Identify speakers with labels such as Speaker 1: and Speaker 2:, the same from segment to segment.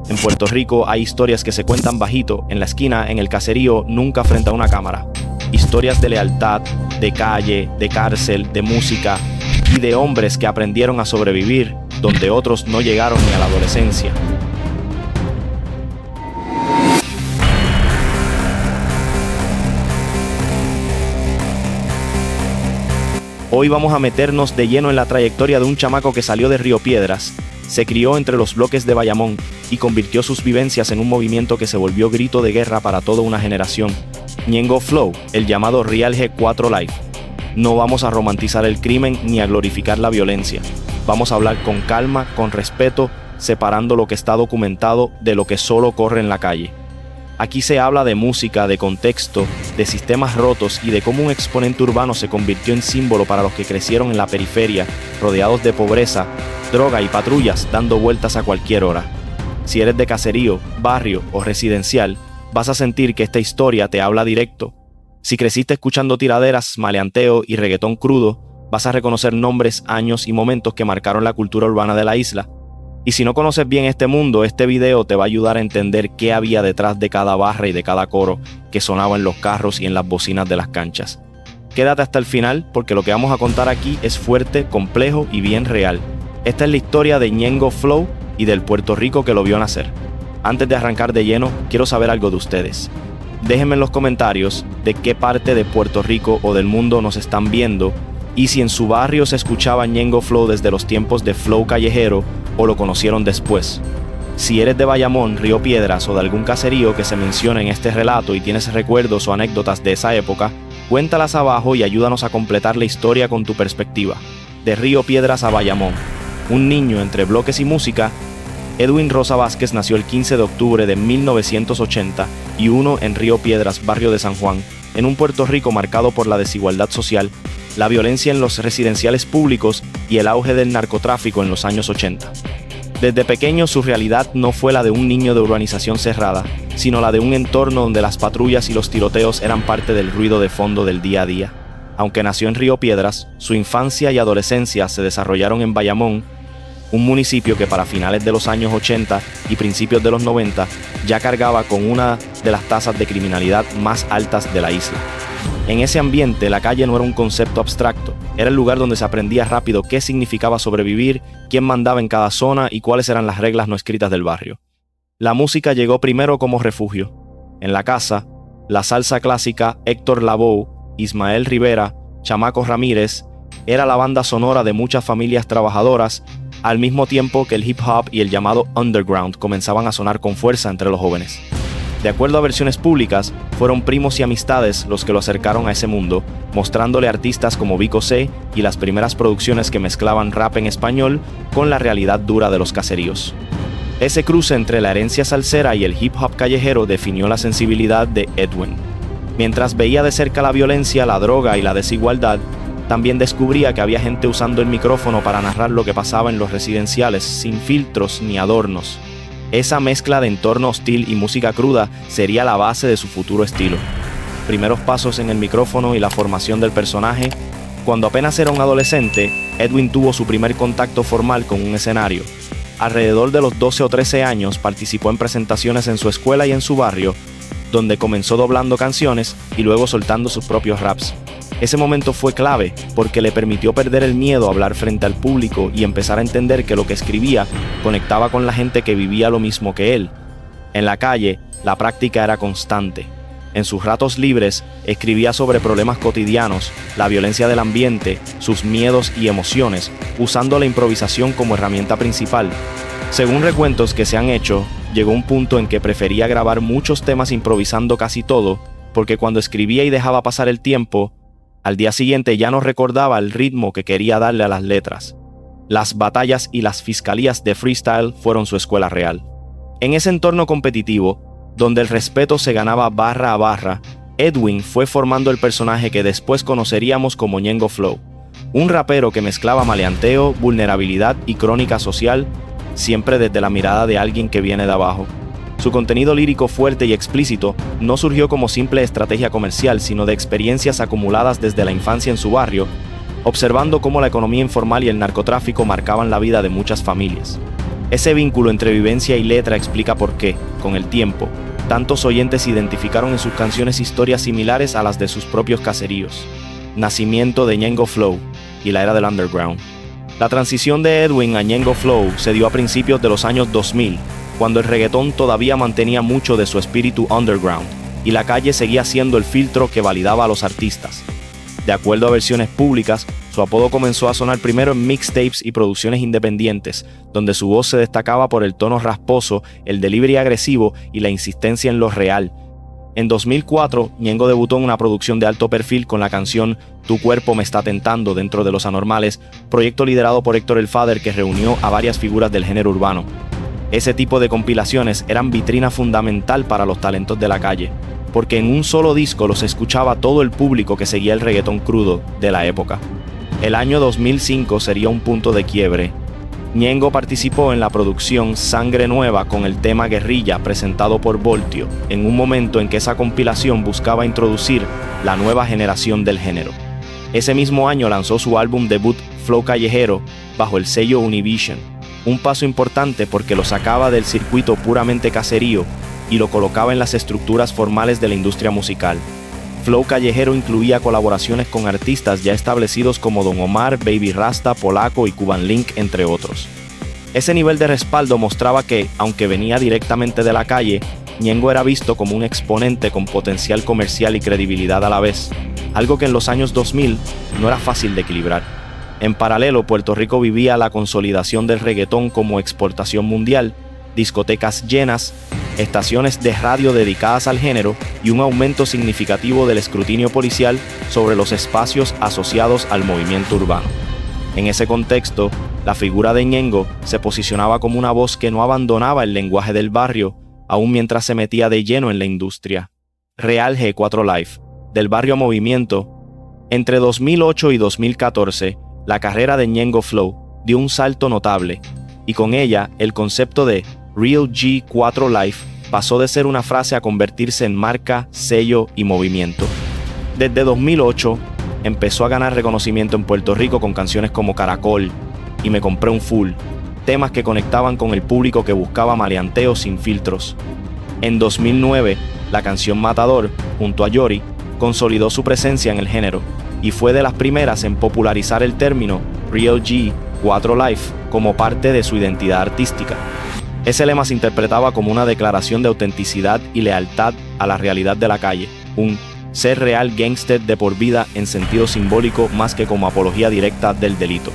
Speaker 1: En Puerto Rico hay historias que se cuentan bajito, en la esquina, en el caserío, nunca frente a una cámara. Historias de lealtad, de calle, de cárcel, de música y de hombres que aprendieron a sobrevivir donde otros no llegaron ni a la adolescencia. Hoy vamos a meternos de lleno en la trayectoria de un chamaco que salió de Río Piedras, se crió entre los bloques de Bayamón y convirtió sus vivencias en un movimiento que se volvió grito de guerra para toda una generación. Ñengo Flow, el llamado Real G4 Life. No vamos a romantizar el crimen ni a glorificar la violencia. Vamos a hablar con calma, con respeto, separando lo que está documentado de lo que solo corre en la calle. Aquí se habla de música, de contexto, de sistemas rotos y de cómo un exponente urbano se convirtió en símbolo para los que crecieron en la periferia, rodeados de pobreza, droga y patrullas dando vueltas a cualquier hora. Si eres de caserío, barrio o residencial, vas a sentir que esta historia te habla directo. Si creciste escuchando tiraderas, maleanteo y reggaetón crudo, vas a reconocer nombres, años y momentos que marcaron la cultura urbana de la isla. Y si no conoces bien este mundo, este video te va a ayudar a entender qué había detrás de cada barra y de cada coro que sonaba en los carros y en las bocinas de las canchas. Quédate hasta el final porque lo que vamos a contar aquí es fuerte, complejo y bien real. Esta es la historia de Ñengo Flow y del Puerto Rico que lo vio nacer. Antes de arrancar de lleno, quiero saber algo de ustedes. Déjenme en los comentarios de qué parte de Puerto Rico o del mundo nos están viendo y si en su barrio se escuchaba Ñengo Flow desde los tiempos de Flow callejero o lo conocieron después. Si eres de Bayamón, Río Piedras o de algún caserío que se menciona en este relato y tienes recuerdos o anécdotas de esa época, cuéntalas abajo y ayúdanos a completar la historia con tu perspectiva. De Río Piedras a Bayamón, un niño entre bloques y música, Edwin Rosa Vázquez nació el 15 de octubre de 1981 en Río Piedras, barrio de San Juan, en un Puerto Rico marcado por la desigualdad social, la violencia en los residenciales públicos y el auge del narcotráfico en los años 80. Desde pequeño su realidad no fue la de un niño de urbanización cerrada, sino la de un entorno donde las patrullas y los tiroteos eran parte del ruido de fondo del día a día. Aunque nació en Río Piedras, su infancia y adolescencia se desarrollaron en Bayamón, un municipio que para finales de los años 80 y principios de los 90 ya cargaba con una de las tasas de criminalidad más altas de la isla. En ese ambiente, la calle no era un concepto abstracto, era el lugar donde se aprendía rápido qué significaba sobrevivir, quién mandaba en cada zona y cuáles eran las reglas no escritas del barrio. La música llegó primero como refugio. En la casa, la salsa clásica Héctor Lavoe, Ismael Rivera, Chamaco Ramírez, era la banda sonora de muchas familias trabajadoras, al mismo tiempo que el hip hop y el llamado underground comenzaban a sonar con fuerza entre los jóvenes. De acuerdo a versiones públicas, fueron primos y amistades los que lo acercaron a ese mundo, mostrándole artistas como Vico C y las primeras producciones que mezclaban rap en español con la realidad dura de los caseríos. Ese cruce entre la herencia salsera y el hip hop callejero definió la sensibilidad de Edwin. Mientras veía de cerca la violencia, la droga y la desigualdad, también descubría que había gente usando el micrófono para narrar lo que pasaba en los residenciales, sin filtros ni adornos. Esa mezcla de entorno hostil y música cruda sería la base de su futuro estilo. Primeros pasos en el micrófono y la formación del personaje. Cuando apenas era un adolescente, Edwin tuvo su primer contacto formal con un escenario. Alrededor de los 12 o 13 años participó en presentaciones en su escuela y en su barrio, donde comenzó doblando canciones y luego soltando sus propios raps. Ese momento fue clave porque le permitió perder el miedo a hablar frente al público y empezar a entender que lo que escribía conectaba con la gente que vivía lo mismo que él. En la calle, la práctica era constante. En sus ratos libres, escribía sobre problemas cotidianos, la violencia del ambiente, sus miedos y emociones, usando la improvisación como herramienta principal. Según recuentos que se han hecho, llegó un punto en que prefería grabar muchos temas improvisando casi todo, porque cuando escribía y dejaba pasar el tiempo, al día siguiente ya no recordaba el ritmo que quería darle a las letras. Las batallas y las fiscalías de freestyle fueron su escuela real. En ese entorno competitivo, donde el respeto se ganaba barra a barra, Edwin fue formando el personaje que después conoceríamos como Ñengo Flow, un rapero que mezclaba maleanteo, vulnerabilidad y crónica social, siempre desde la mirada de alguien que viene de abajo. Su contenido lírico fuerte y explícito no surgió como simple estrategia comercial, sino de experiencias acumuladas desde la infancia en su barrio, observando cómo la economía informal y el narcotráfico marcaban la vida de muchas familias. Ese vínculo entre vivencia y letra explica por qué, con el tiempo, tantos oyentes identificaron en sus canciones historias similares a las de sus propios caseríos. Nacimiento de Ñengo Flow y la era del underground. La transición de Edwin a Ñengo Flow se dio a principios de los años 2000, cuando el reggaetón todavía mantenía mucho de su espíritu underground, y la calle seguía siendo el filtro que validaba a los artistas. De acuerdo a versiones públicas, su apodo comenzó a sonar primero en mixtapes y producciones independientes, donde su voz se destacaba por el tono rasposo, el delivery agresivo y la insistencia en lo real. En 2004, Ñengo debutó en una producción de alto perfil con la canción Tu cuerpo me está tentando dentro de Los Anormales, proyecto liderado por Héctor el Father que reunió a varias figuras del género urbano. Ese tipo de compilaciones eran vitrina fundamental para los talentos de la calle, porque en un solo disco los escuchaba todo el público que seguía el reggaetón crudo de la época. El año 2005 sería un punto de quiebre. Ñengo participó en la producción Sangre Nueva con el tema Guerrilla presentado por Voltio, en un momento en que esa compilación buscaba introducir la nueva generación del género. Ese mismo año lanzó su álbum debut Flow Callejero bajo el sello Univision, un paso importante porque lo sacaba del circuito puramente caserío y lo colocaba en las estructuras formales de la industria musical. Flow Callejero incluía colaboraciones con artistas ya establecidos como Don Omar, Baby Rasta, Polaco y Cuban Link, entre otros. Ese nivel de respaldo mostraba que, aunque venía directamente de la calle, Ñengo era visto como un exponente con potencial comercial y credibilidad a la vez, algo que en los años 2000 no era fácil de equilibrar. En paralelo, Puerto Rico vivía la consolidación del reggaetón como exportación mundial, discotecas llenas, estaciones de radio dedicadas al género y un aumento significativo del escrutinio policial sobre los espacios asociados al movimiento urbano. En ese contexto, la figura de Ñengo se posicionaba como una voz que no abandonaba el lenguaje del barrio, aun mientras se metía de lleno en la industria. Real G4 Life, del barrio Movimiento. Entre 2008 y 2014, la carrera de Ñengo Flow dio un salto notable, y con ella el concepto de Real G4 Life pasó de ser una frase a convertirse en marca, sello y movimiento. Desde 2008 empezó a ganar reconocimiento en Puerto Rico con canciones como Caracol y Me compré un full, temas que conectaban con el público que buscaba maleanteo sin filtros. En 2009, la canción Matador, junto a Yori, consolidó su presencia en el género y fue de las primeras en popularizar el término Real G4 Life como parte de su identidad artística. Ese lema se interpretaba como una declaración de autenticidad y lealtad a la realidad de la calle, un ser real gangster de por vida en sentido simbólico más que como apología directa del delito.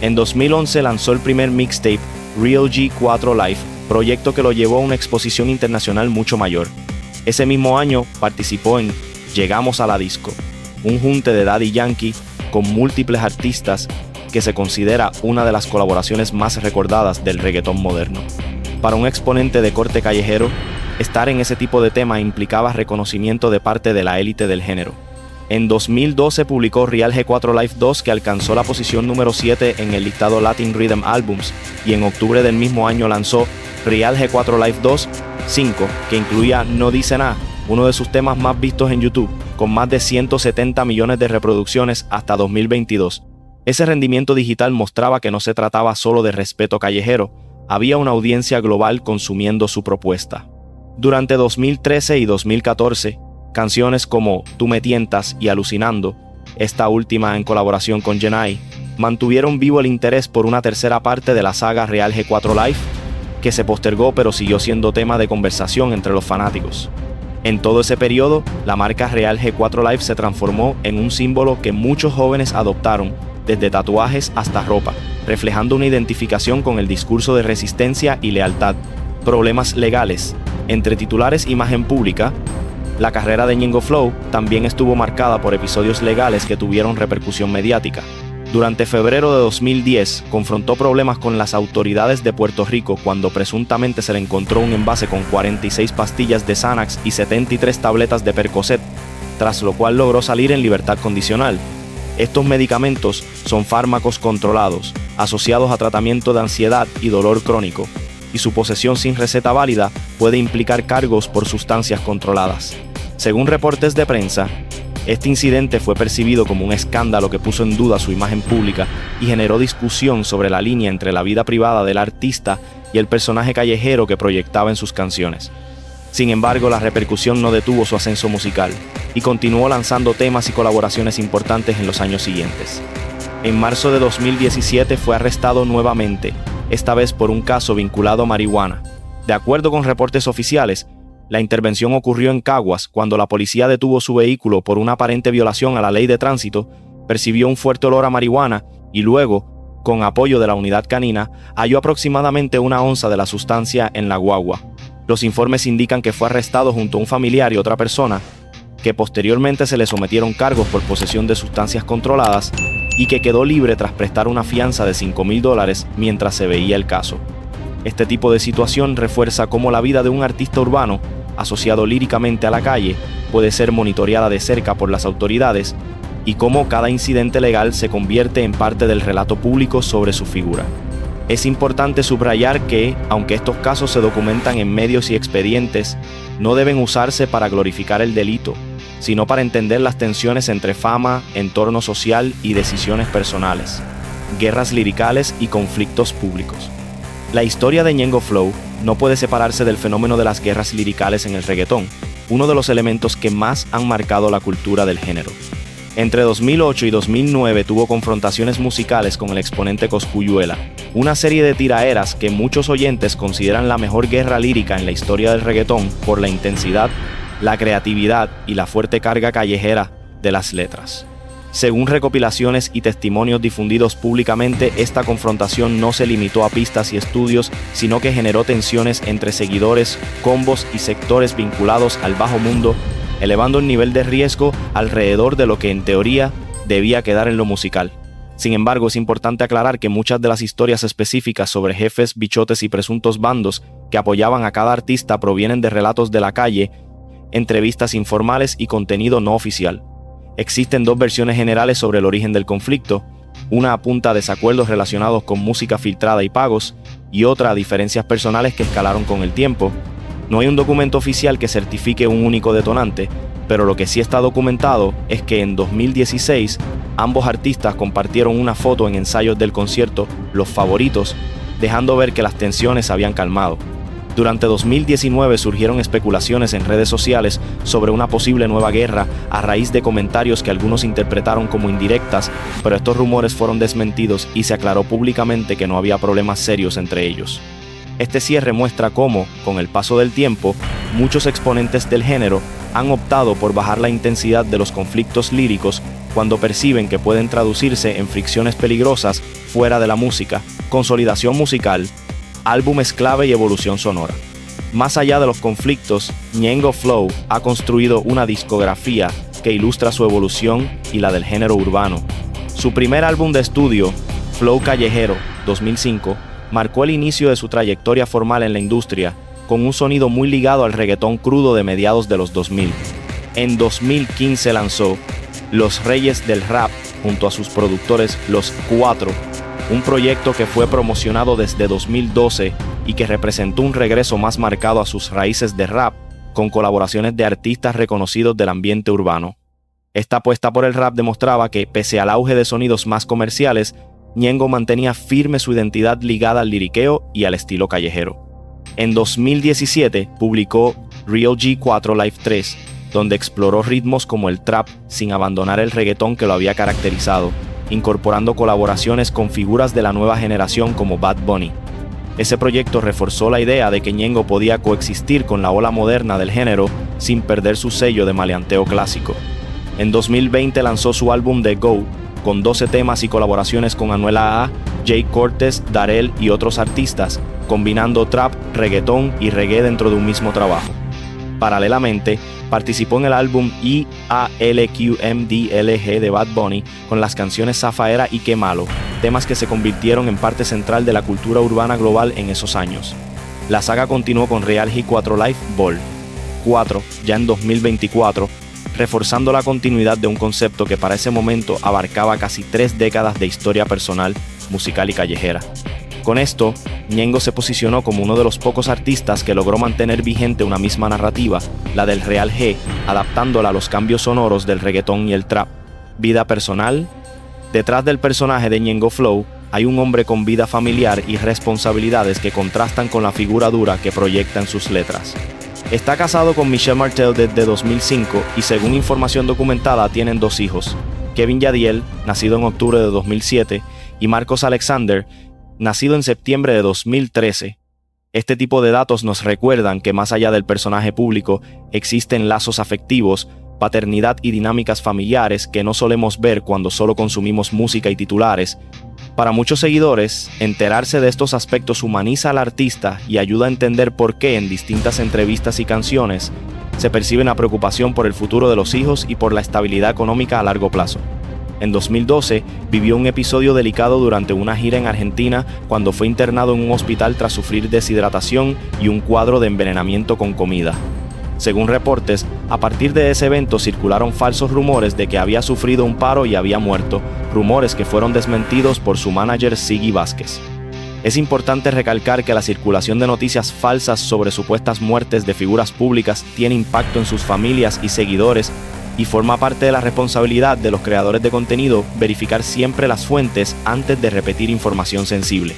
Speaker 1: En 2011 lanzó el primer mixtape Real G4 Life, proyecto que lo llevó a una exposición internacional mucho mayor. Ese mismo año participó en Llegamos a la Disco, un junte de Daddy Yankee con múltiples artistas que se considera una de las colaboraciones más recordadas del reggaetón moderno. Para un exponente de corte callejero, estar en ese tipo de tema implicaba reconocimiento de parte de la élite del género. En 2012 publicó Real G4 Life 2, que alcanzó la posición número 7 en el listado Latin Rhythm Albums, y en octubre del mismo año lanzó Real G4 Life 2 5, que incluía No Dice Nada, uno de sus temas más vistos en YouTube, con más de 170 millones de reproducciones hasta 2022. Ese rendimiento digital mostraba que no se trataba solo de respeto callejero, había una audiencia global consumiendo su propuesta. Durante 2013 y 2014, canciones como Tú me tientas y Alucinando, esta última en colaboración con Jenai, mantuvieron vivo el interés por una tercera parte de la saga Real G4 Life, que se postergó pero siguió siendo tema de conversación entre los fanáticos. En todo ese periodo, la marca Real G4 Life se transformó en un símbolo que muchos jóvenes adoptaron, desde tatuajes hasta ropa, reflejando una identificación con el discurso de resistencia y lealtad. Problemas legales. Entre titulares Imagen Pública, la carrera de Ñengo Flow también estuvo marcada por episodios legales que tuvieron repercusión mediática. Durante febrero de 2010, confrontó problemas con las autoridades de Puerto Rico cuando presuntamente se le encontró un envase con 46 pastillas de Xanax y 73 tabletas de Percocet, tras lo cual logró salir en libertad condicional. Estos medicamentos son fármacos controlados, asociados a tratamiento de ansiedad y dolor crónico, y su posesión sin receta válida puede implicar cargos por sustancias controladas. Según reportes de prensa, este incidente fue percibido como un escándalo que puso en duda su imagen pública y generó discusión sobre la línea entre la vida privada del artista y el personaje callejero que proyectaba en sus canciones. Sin embargo, la repercusión no detuvo su ascenso musical y continuó lanzando temas y colaboraciones importantes en los años siguientes. En marzo de 2017 fue arrestado nuevamente, esta vez por un caso vinculado a marihuana. De acuerdo con reportes oficiales, la intervención ocurrió en Caguas cuando la policía detuvo su vehículo por una aparente violación a la ley de tránsito, percibió un fuerte olor a marihuana y luego, con apoyo de la unidad canina, halló aproximadamente 1 onza de la sustancia en la guagua. Los informes indican que fue arrestado junto a un familiar y otra persona, que posteriormente se le sometieron cargos por posesión de sustancias controladas y que quedó libre tras prestar una fianza de $5,000 mientras se veía el caso. Este tipo de situación refuerza cómo la vida de un artista urbano, asociado líricamente a la calle, puede ser monitoreada de cerca por las autoridades y cómo cada incidente legal se convierte en parte del relato público sobre su figura. Es importante subrayar que, aunque estos casos se documentan en medios y expedientes, no deben usarse para glorificar el delito, sino para entender las tensiones entre fama, entorno social y decisiones personales, guerras liricales y conflictos públicos. La historia de Ñengo Flow no puede separarse del fenómeno de las guerras liricales en el reggaetón, uno de los elementos que más han marcado la cultura del género. Entre 2008 y 2009 tuvo confrontaciones musicales con el exponente Cosculluela, una serie de tiraeras que muchos oyentes consideran la mejor guerra lírica en la historia del reggaetón por la intensidad, la creatividad y la fuerte carga callejera de las letras. Según recopilaciones y testimonios difundidos públicamente, esta confrontación no se limitó a pistas y estudios, sino que generó tensiones entre seguidores, combos y sectores vinculados al bajo mundo, elevando el nivel de riesgo alrededor de lo que en teoría debía quedar en lo musical. Sin embargo, es importante aclarar que muchas de las historias específicas sobre jefes, bichotes y presuntos bandos que apoyaban a cada artista provienen de relatos de la calle, entrevistas informales y contenido no oficial. Existen 2 versiones generales sobre el origen del conflicto, una apunta a desacuerdos relacionados con música filtrada y pagos, y otra a diferencias personales que escalaron con el tiempo. No hay un documento oficial que certifique un único detonante, pero lo que sí está documentado es que en 2016 ambos artistas compartieron una foto en ensayos del concierto Los Favoritos, dejando ver que las tensiones se habían calmado. Durante 2019 surgieron especulaciones en redes sociales sobre una posible nueva guerra a raíz de comentarios que algunos interpretaron como indirectas, pero estos rumores fueron desmentidos y se aclaró públicamente que no había problemas serios entre ellos. Este cierre muestra cómo, con el paso del tiempo, muchos exponentes del género han optado por bajar la intensidad de los conflictos líricos cuando perciben que pueden traducirse en fricciones peligrosas fuera de la música, consolidación musical, álbumes clave y evolución sonora. Más allá de los conflictos, Ñengo Flow ha construido una discografía que ilustra su evolución y la del género urbano. Su primer álbum de estudio, Flow Callejero, 2005, marcó el inicio de su trayectoria formal en la industria, con un sonido muy ligado al reggaetón crudo de mediados de los 2000. En 2015 lanzó Los Reyes del Rap junto a sus productores Los Cuatro, un proyecto que fue promocionado desde 2012 y que representó un regreso más marcado a sus raíces de rap, con colaboraciones de artistas reconocidos del ambiente urbano. Esta apuesta por el rap demostraba que, pese al auge de sonidos más comerciales, Ñengo mantenía firme su identidad ligada al liriqueo y al estilo callejero. En 2017 publicó Real G4 Live 3, donde exploró ritmos como el trap sin abandonar el reggaetón que lo había caracterizado, incorporando colaboraciones con figuras de la nueva generación como Bad Bunny. Ese proyecto reforzó la idea de que Ñengo podía coexistir con la ola moderna del género sin perder su sello de maleanteo clásico. En 2020 lanzó su álbum The Go, con 12 temas y colaboraciones con Anuel AA, Jay Cortez, Darel y otros artistas, combinando trap, reggaetón y reggae dentro de un mismo trabajo. Paralelamente, participó en el álbum IALQMDLG de Bad Bunny con las canciones Zafaera y Qué Malo, temas que se convirtieron en parte central de la cultura urbana global en esos años. La saga continuó con Real G4 Live Vol. 4, ya en 2024, reforzando la continuidad de un concepto que para ese momento abarcaba casi 3 décadas de historia personal, musical y callejera. Con esto, Ñengo se posicionó como uno de los pocos artistas que logró mantener vigente una misma narrativa, la del Real G, adaptándola a los cambios sonoros del reggaetón y el trap. Vida personal. Detrás del personaje de Ñengo Flow hay un hombre con vida familiar y responsabilidades que contrastan con la figura dura que proyecta en sus letras. Está casado con Michelle Martel desde 2005 y según información documentada tienen 2 hijos, Kevin Yadiel, nacido en octubre de 2007, y Marcos Alexander, nacido en septiembre de 2013. Este tipo de datos nos recuerdan que más allá del personaje público existen lazos afectivos, paternidad y dinámicas familiares que no solemos ver cuando solo consumimos música y titulares. Para muchos seguidores, enterarse de estos aspectos humaniza al artista y ayuda a entender por qué en distintas entrevistas y canciones se percibe una preocupación por el futuro de los hijos y por la estabilidad económica a largo plazo. En 2012, vivió un episodio delicado durante una gira en Argentina cuando fue internado en un hospital tras sufrir deshidratación y un cuadro de envenenamiento con comida. Según reportes, a partir de ese evento circularon falsos rumores de que había sufrido un paro y había muerto, rumores que fueron desmentidos por su manager Siggy Vázquez. Es importante recalcar que la circulación de noticias falsas sobre supuestas muertes de figuras públicas tiene impacto en sus familias y seguidores y forma parte de la responsabilidad de los creadores de contenido verificar siempre las fuentes antes de repetir información sensible.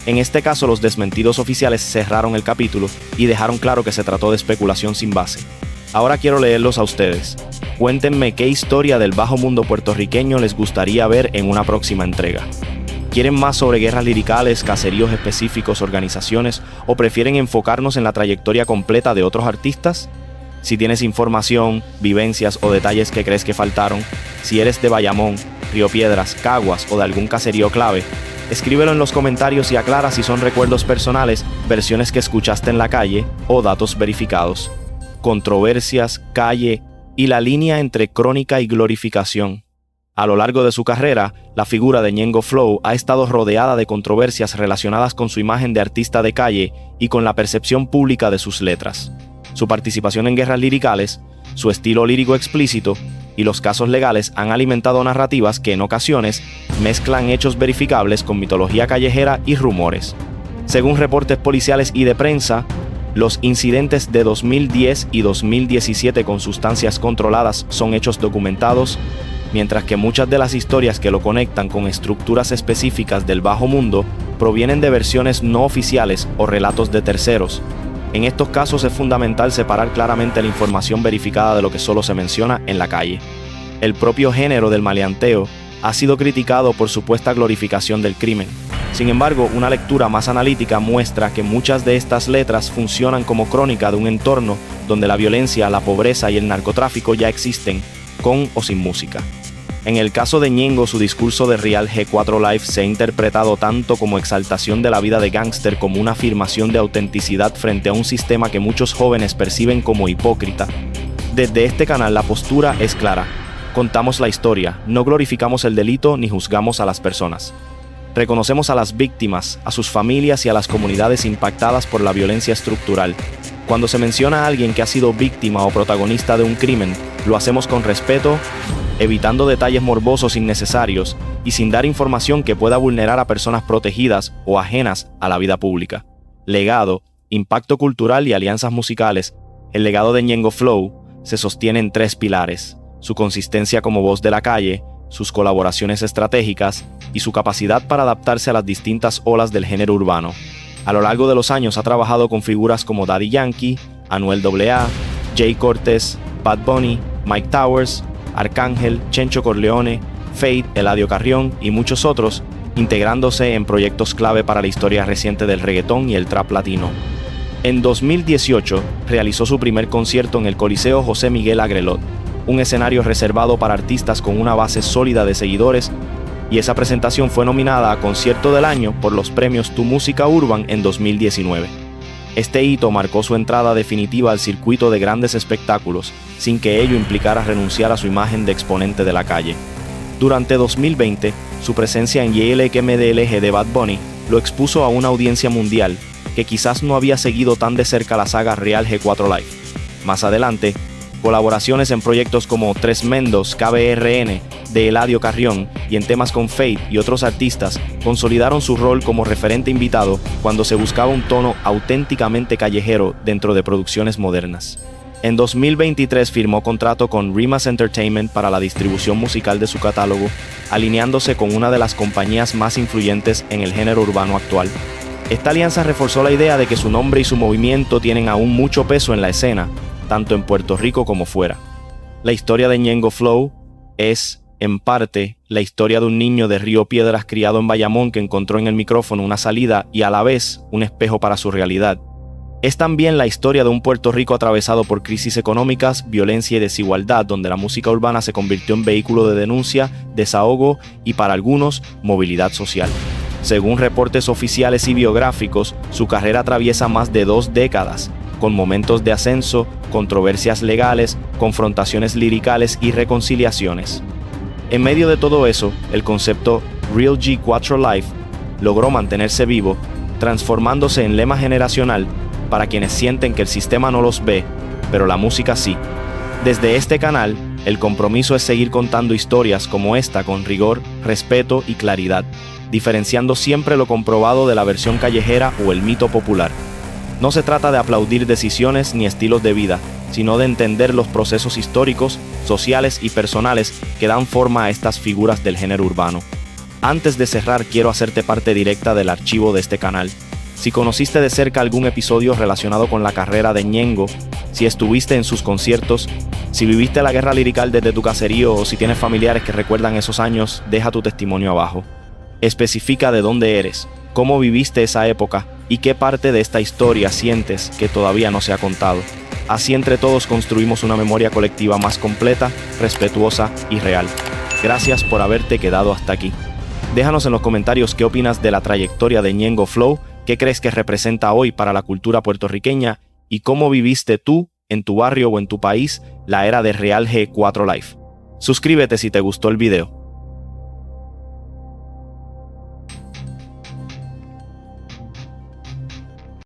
Speaker 1: En este caso, los desmentidos oficiales cerraron el capítulo y dejaron claro que se trató de especulación sin base. Ahora quiero leerlos a ustedes. Cuéntenme qué historia del bajo mundo puertorriqueño les gustaría ver en una próxima entrega. ¿Quieren más sobre guerras liricales, caseríos específicos, organizaciones o prefieren enfocarnos en la trayectoria completa de otros artistas? Si tienes información, vivencias o detalles que crees que faltaron, si eres de Bayamón, Río Piedras, Caguas o de algún caserío clave, escríbelo en los comentarios y aclara si son recuerdos personales, versiones que escuchaste en la calle o datos verificados. Controversias, calle y la línea entre crónica y glorificación. A lo largo de su carrera, la figura de Ñengo Flow ha estado rodeada de controversias relacionadas con su imagen de artista de calle y con la percepción pública de sus letras. Su participación en guerras liricales, su estilo lírico explícito y los casos legales han alimentado narrativas que en ocasiones mezclan hechos verificables con mitología callejera y rumores. Según reportes policiales y de prensa, los incidentes de 2010 y 2017 con sustancias controladas son hechos documentados, mientras que muchas de las historias que lo conectan con estructuras específicas del bajo mundo provienen de versiones no oficiales o relatos de terceros. En estos casos es fundamental separar claramente la información verificada de lo que solo se menciona en la calle. El propio género del maleanteo ha sido criticado por supuesta glorificación del crimen. Sin embargo, una lectura más analítica muestra que muchas de estas letras funcionan como crónica de un entorno donde la violencia, la pobreza y el narcotráfico ya existen, con o sin música. En el caso de Ñengo, su discurso de Real G4 Live se ha interpretado tanto como exaltación de la vida de gángster como una afirmación de autenticidad frente a un sistema que muchos jóvenes perciben como hipócrita. Desde este canal la postura es clara. Contamos la historia, no glorificamos el delito ni juzgamos a las personas. Reconocemos a las víctimas, a sus familias y a las comunidades impactadas por la violencia estructural. Cuando se menciona a alguien que ha sido víctima o protagonista de un crimen, lo hacemos con respeto, evitando detalles morbosos innecesarios y sin dar información que pueda vulnerar a personas protegidas o ajenas a la vida pública. Legado, impacto cultural y alianzas musicales. El legado de Ñengo Flow se sostiene en 3 pilares: su consistencia como voz de la calle, sus colaboraciones estratégicas y su capacidad para adaptarse a las distintas olas del género urbano. A lo largo de los años ha trabajado con figuras como Daddy Yankee, Anuel AA, Jay Cortez, Bad Bunny, Mike Towers, Arcángel, Chencho Corleone, Fate, Eladio Carrión y muchos otros, integrándose en proyectos clave para la historia reciente del reggaetón y el trap latino. En 2018 realizó su primer concierto en el Coliseo José Miguel Agrelot, un escenario reservado para artistas con una base sólida de seguidores, y esa presentación fue nominada a Concierto del Año por los premios Tu Música Urban en 2019. Este hito marcó su entrada definitiva al circuito de grandes espectáculos, sin que ello implicara renunciar a su imagen de exponente de la calle. Durante 2020, su presencia en YLQMDLG de Bad Bunny lo expuso a una audiencia mundial que quizás no había seguido tan de cerca la saga Real G4 Live. Más adelante, colaboraciones en proyectos como Tres Mendos, KBRN, de Eladio Carrión y en temas con Fate y otros artistas consolidaron su rol como referente invitado cuando se buscaba un tono auténticamente callejero dentro de producciones modernas. En 2023 firmó contrato con Rimas Entertainment para la distribución musical de su catálogo, alineándose con una de las compañías más influyentes en el género urbano actual. Esta alianza reforzó la idea de que su nombre y su movimiento tienen aún mucho peso en la escena, tanto en Puerto Rico como fuera. La historia de Ñengo Flow es, en parte, la historia de un niño de Río Piedras criado en Bayamón que encontró en el micrófono una salida y a la vez un espejo para su realidad. Es también la historia de un Puerto Rico atravesado por crisis económicas, violencia y desigualdad, donde la música urbana se convirtió en vehículo de denuncia, desahogo y, para algunos, movilidad social. Según reportes oficiales y biográficos, su carrera atraviesa más de 2 décadas, con momentos de ascenso, controversias legales, confrontaciones liricales y reconciliaciones. En medio de todo eso, el concepto Real G4 Life logró mantenerse vivo, transformándose en lema generacional para quienes sienten que el sistema no los ve, pero la música sí. Desde este canal, el compromiso es seguir contando historias como esta con rigor, respeto y claridad, diferenciando siempre lo comprobado de la versión callejera o el mito popular. No se trata de aplaudir decisiones ni estilos de vida, sino de entender los procesos históricos, sociales y personales que dan forma a estas figuras del género urbano. Antes de cerrar, quiero hacerte parte directa del archivo de este canal. Si conociste de cerca algún episodio relacionado con la carrera de Ñengo, si estuviste en sus conciertos, si viviste la guerra lirical desde tu caserío o si tienes familiares que recuerdan esos años, deja tu testimonio abajo. Especifica de dónde eres, cómo viviste esa época y qué parte de esta historia sientes que todavía no se ha contado. Así entre todos construimos una memoria colectiva más completa, respetuosa y real. Gracias por haberte quedado hasta aquí. Déjanos en los comentarios qué opinas de la trayectoria de Ñengo Flow, qué crees que representa hoy para la cultura puertorriqueña y cómo viviste tú, en tu barrio o en tu país, la era de Real G4 Life. Suscríbete si te gustó el video.